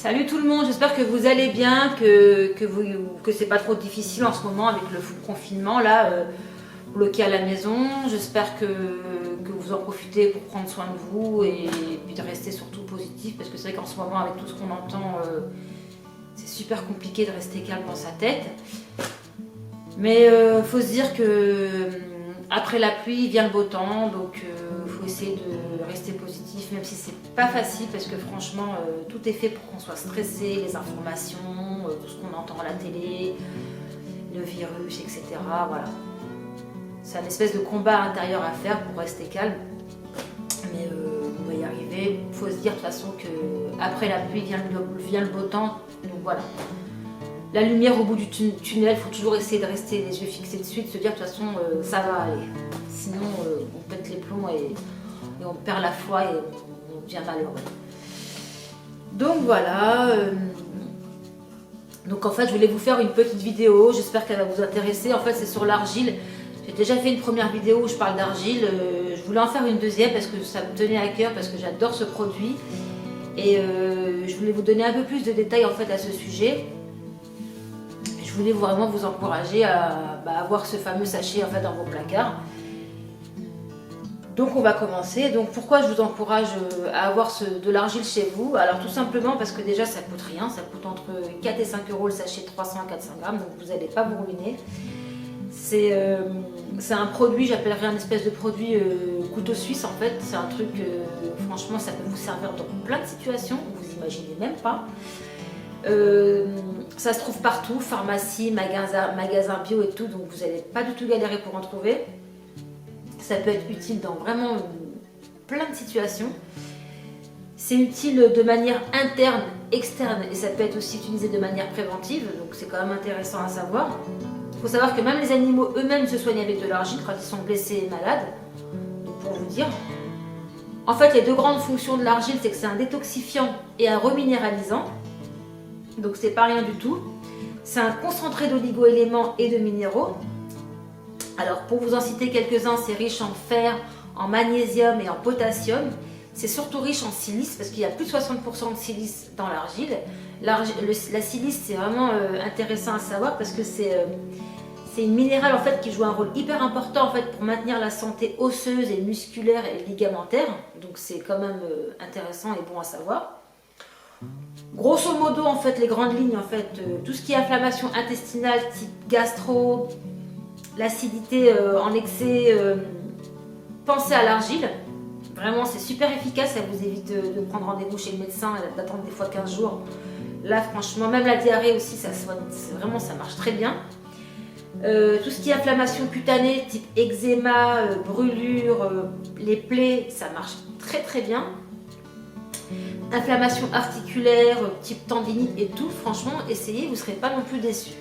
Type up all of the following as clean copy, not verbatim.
Salut tout le monde, j'espère que vous allez bien, que c'est pas trop difficile en ce moment avec le full confinement là, bloqué à la maison. J'espère que vous en profitez pour prendre soin de vous et puis de rester surtout positif, parce que c'est vrai qu'en ce moment avec tout ce qu'on entend, c'est super compliqué de rester calme dans sa tête. Mais faut se dire que après la pluie vient le beau temps, donc faut essayer de rester positif, même si c'est pas facile, parce que franchement tout est fait pour qu'on soit stressé, les informations, tout ce qu'on entend à la télé, le virus, etc. Voilà. C'est un espèce de combat intérieur à faire pour rester calme, mais on va y arriver. Il faut se dire de toute façon que après la pluie vient le beau temps, donc voilà. La lumière au bout du tunnel, il faut toujours essayer de rester les yeux fixés dessus, de se dire de toute façon ça va aller. Sinon on pète les plombs et on perd la foi et on devient malheureux. Donc voilà. Donc en fait je voulais vous faire une petite vidéo, j'espère qu'elle va vous intéresser. En fait c'est sur l'argile. J'ai déjà fait une première vidéo où je parle d'argile. Je voulais en faire une deuxième parce que ça me tenait à cœur, parce que j'adore ce produit. Et je voulais vous donner un peu plus de détails en fait à ce sujet. Je voulais vraiment vous encourager à avoir ce fameux sachet en fait dans vos placards. Donc on va commencer. Donc pourquoi je vous encourage à avoir de l'argile chez vous? Alors tout simplement parce que déjà ça coûte rien, ça coûte entre 4 et 5 euros le sachet de 300 à 400 grammes, donc vous n'allez pas vous ruiner. C'est un produit, j'appellerais un espèce de produit couteau suisse en fait. C'est un truc, franchement ça peut vous servir dans plein de situations, vous imaginez même pas. Ça se trouve partout, pharmacie, magasin bio et tout, donc vous n'allez pas du tout galérer pour en trouver. Ça peut être utile dans vraiment plein de situations. C'est utile de manière interne, externe, et ça peut être aussi utilisé de manière préventive, donc c'est quand même intéressant à savoir. Il faut savoir que même les animaux eux-mêmes se soignent avec de l'argile quand ils sont blessés et malades. Donc pour vous dire, en fait les deux grandes fonctions de l'argile, c'est que c'est un détoxifiant et un reminéralisant. Donc c'est pas rien du tout. C'est un concentré d'oligo-éléments et de minéraux. Alors pour vous en citer quelques-uns, c'est riche en fer, en magnésium et en potassium. C'est surtout riche en silice parce qu'il y a plus de 60% de silice dans l'argile. La silice, c'est vraiment intéressant à savoir parce que c'est une minérale en fait qui joue un rôle hyper important en fait pour maintenir la santé osseuse et musculaire et ligamentaire. Donc c'est quand même intéressant et bon à savoir. Grosso modo, en fait, les grandes lignes, en fait, tout ce qui est inflammation intestinale, type gastro, l'acidité en excès, pensez à l'argile. Vraiment, c'est super efficace, ça vous évite de prendre rendez-vous chez le médecin, d'attendre des fois 15 jours. Là, franchement, même la diarrhée aussi, ça soigne, vraiment, ça marche très bien. Tout ce qui est inflammation cutanée, type eczéma, brûlure, les plaies, ça marche très très bien. Inflammation articulaire, type tendinite et tout, franchement, essayez, vous ne serez pas non plus déçus.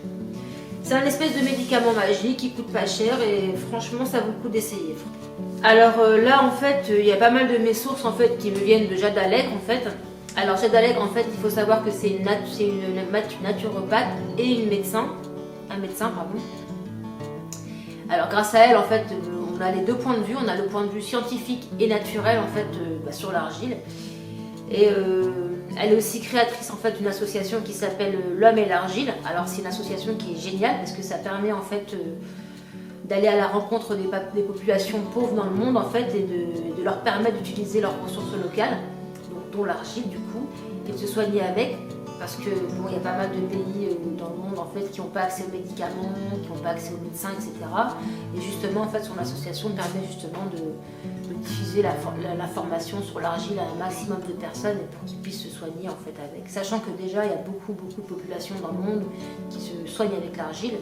C'est un espèce de médicament magique qui coûte pas cher et franchement, ça vaut le coup d'essayer. Alors là, en fait, il y a pas mal de mes sources en fait qui me viennent de Jade Allègre en fait. Alors Jade Allègre, en fait, il faut savoir que c'est une naturopathe et un médecin, pardon. Alors grâce à elle, en fait, on a les deux points de vue. On a le point de vue scientifique et naturel en fait sur l'argile. Et elle est aussi créatrice en fait d'une association qui s'appelle L'Homme et l'Argile. Alors c'est une association qui est géniale parce que ça permet en fait d'aller à la rencontre des populations pauvres dans le monde en fait et de leur permettre d'utiliser leurs ressources locales, donc dont l'argile du coup, et de se soigner avec. Parce que bon, il y a pas mal de pays dans le monde en fait qui n'ont pas accès aux médicaments, qui n'ont pas accès aux médecins, etc. Et justement en fait son association permet justement de diffuser l'information sur l'argile à un maximum de personnes et pour qu'ils puissent se soigner en fait avec. Sachant que déjà il y a beaucoup de populations dans le monde qui se soignent avec l'argile,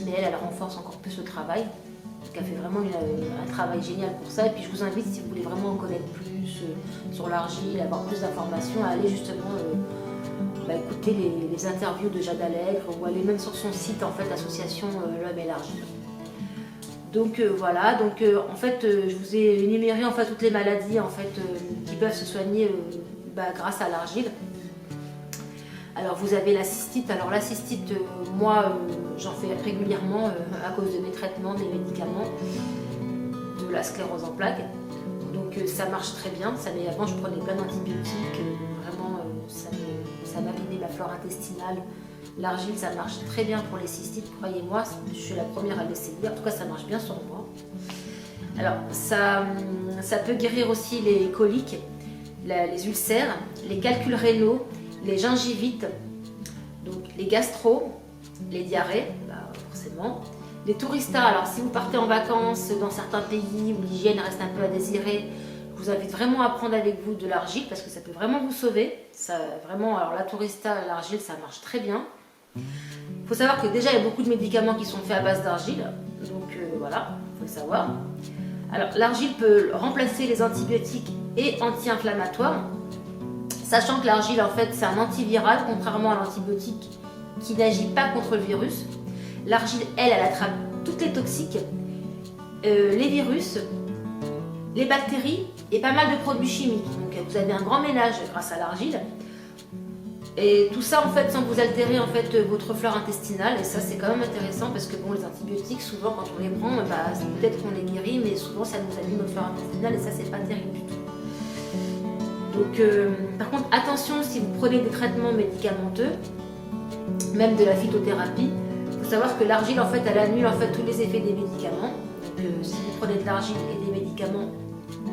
mais elle renforce encore plus le travail. Donc elle fait vraiment un travail génial pour ça. Et puis je vous invite, si vous voulez vraiment en connaître plus sur l'argile, avoir plus d'informations, à aller justement écouter les interviews de Jade Allègre ou aller même sur son site en fait, association L'Homme et l'Argile. Donc voilà, donc en fait je vous ai énuméré en fait toutes les maladies en fait qui peuvent se soigner grâce à l'argile. Alors vous avez la cystite. Alors la cystite, moi j'en fais régulièrement à cause de mes traitements, des médicaments, de la sclérose en plaques. Donc ça marche très bien. Avant je prenais plein d'antibiotiques, vraiment ça m'abîmait ma flore intestinale. L'argile, ça marche très bien pour les cystites, croyez-moi, je suis la première à l'essayer. En tout cas, ça marche bien sur moi. Alors, ça peut guérir aussi les coliques, les ulcères, les calculs rénaux, les gingivites, donc les gastro, les diarrhées, forcément. Les touristas, alors si vous partez en vacances dans certains pays où l'hygiène reste un peu à désirer, je vous invite vraiment à prendre avec vous de l'argile parce que ça peut vraiment vous sauver. Ça, vraiment, alors la tourista, l'argile, ça marche très bien. Il faut savoir que déjà il y a beaucoup de médicaments qui sont faits à base d'argile, donc voilà, il faut le savoir. Alors l'argile peut remplacer les antibiotiques et anti-inflammatoires, sachant que l'argile en fait c'est un antiviral contrairement à l'antibiotique qui n'agit pas contre le virus. L'argile, elle attrape toutes les toxiques, les virus, les bactéries et pas mal de produits chimiques. Donc vous avez un grand ménage grâce à l'argile. Et tout ça en fait sans vous altérer en fait votre flore intestinale. Et ça c'est quand même intéressant parce que bon, les antibiotiques souvent quand on les prend, peut-être qu'on les guérit, mais souvent ça nous abîme notre flore intestinale et ça c'est pas terrible du tout. Donc par contre attention si vous prenez des traitements médicamenteux, même de la phytothérapie. Il faut savoir que l'argile en fait elle annule en fait tous les effets des médicaments. Donc si vous prenez de l'argile et des médicaments,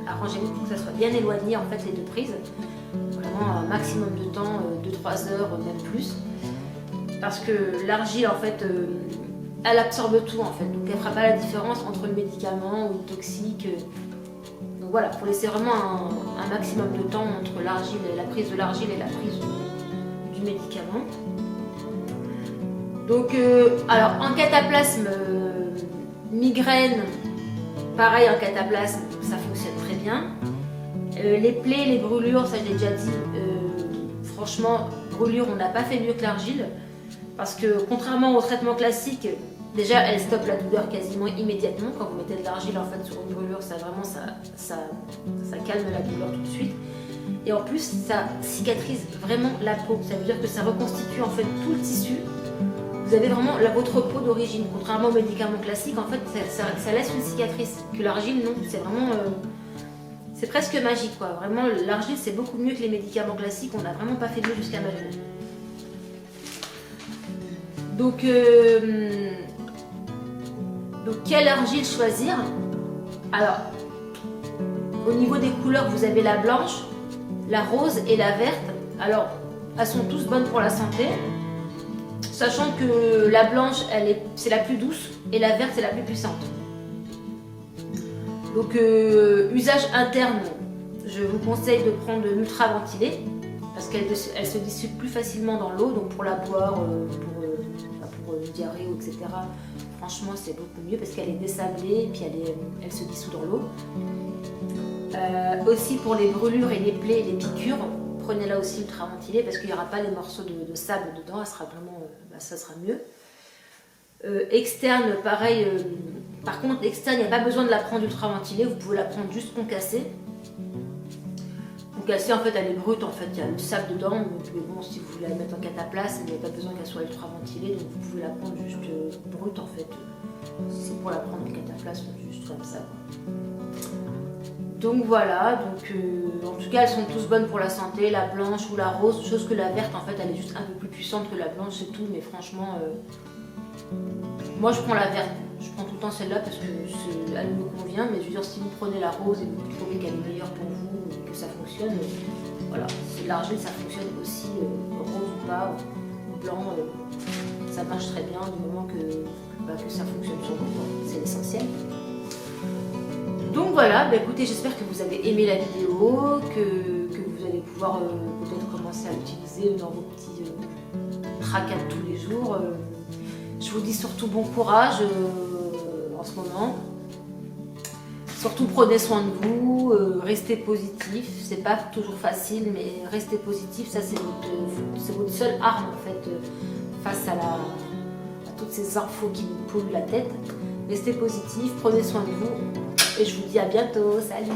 arrangez-vous pour que ça soit bien éloigné en fait les deux prises. Vraiment un maximum de temps, 2-3 heures, même plus. Parce que l'argile en fait elle absorbe tout en fait. Donc elle ne fera pas la différence entre le médicament ou le toxique. Donc voilà, il faut laisser vraiment un maximum de temps entre l'argile et la prise de l'argile et la prise du médicament. Donc, alors en cataplasme, migraine, pareil en cataplasme, ça fonctionne très bien. Les plaies, les brûlures, ça je l'ai déjà dit, franchement, brûlure, on n'a pas fait mieux que l'argile. Parce que contrairement au traitement classique, déjà elle stoppe la douleur quasiment immédiatement. Quand vous mettez de l'argile en fait sur une brûlure, ça vraiment ça calme la douleur tout de suite. Et en plus, ça cicatrise vraiment la peau. Ça veut dire que ça reconstitue en fait tout le tissu. Vous avez vraiment votre peau d'origine. Contrairement aux médicaments classiques, en fait, ça laisse une cicatrice. Que l'argile, non, c'est vraiment... c'est presque magique, quoi. Vraiment, l'argile, c'est beaucoup mieux que les médicaments classiques. On n'a vraiment pas fait mieux jusqu'à maintenant. Donc, quelle argile choisir? Alors, au niveau des couleurs, vous avez la blanche, la rose et la verte. Alors, elles sont tous bonnes pour la santé. Sachant que la blanche, c'est la plus douce et la verte, c'est la plus puissante. Donc, usage interne, je vous conseille de prendre de l'ultra ventilée parce qu'elle se dissout plus facilement dans l'eau. Donc, pour la boire, pour une diarrhée, etc. Franchement, c'est beaucoup mieux parce qu'elle est désablée et puis elle se dissout dans l'eau. Aussi, pour les brûlures et les plaies et les piqûres, prenez là aussi ultra ventilée parce qu'il n'y aura pas les morceaux de sable dedans, elle sera vraiment, ça sera mieux. Externe, pareil, par contre externe, il n'y a pas besoin de la prendre ultra ventilée, vous pouvez la prendre juste concassée. Concassée en fait elle est brute, en fait il y a le sable dedans, donc bon, si vous voulez la mettre en cataplasme, il n'y a pas besoin qu'elle soit ultra ventilée, donc vous pouvez la prendre juste brute en fait, si c'est pour la prendre en cataplasme, juste comme ça. Donc voilà, donc en tout cas elles sont tous bonnes pour la santé, la blanche ou la rose, chose que la verte en fait elle est juste un peu plus puissante que la blanche, c'est tout, mais franchement moi je prends la verte, je prends tout le temps celle-là parce que elle me convient, mais je veux dire si vous prenez la rose et que vous trouvez qu'elle est meilleure pour vous et que ça fonctionne, voilà, l'argile ça fonctionne aussi, rose ou pas, ou blanc, ça marche très bien du moment que ça fonctionne sur vous, c'est l'essentiel. Donc voilà, écoutez, j'espère que vous avez aimé la vidéo, que vous allez pouvoir peut-être commencer à l'utiliser dans vos petits tracas de tous les jours. Je vous dis surtout bon courage en ce moment. Surtout prenez soin de vous, restez positif. C'est pas toujours facile, mais restez positif, ça c'est votre seule arme en fait face à toutes ces infos qui vous polluent la tête. Restez positif, prenez soin de vous. Et je vous dis à bientôt, salut!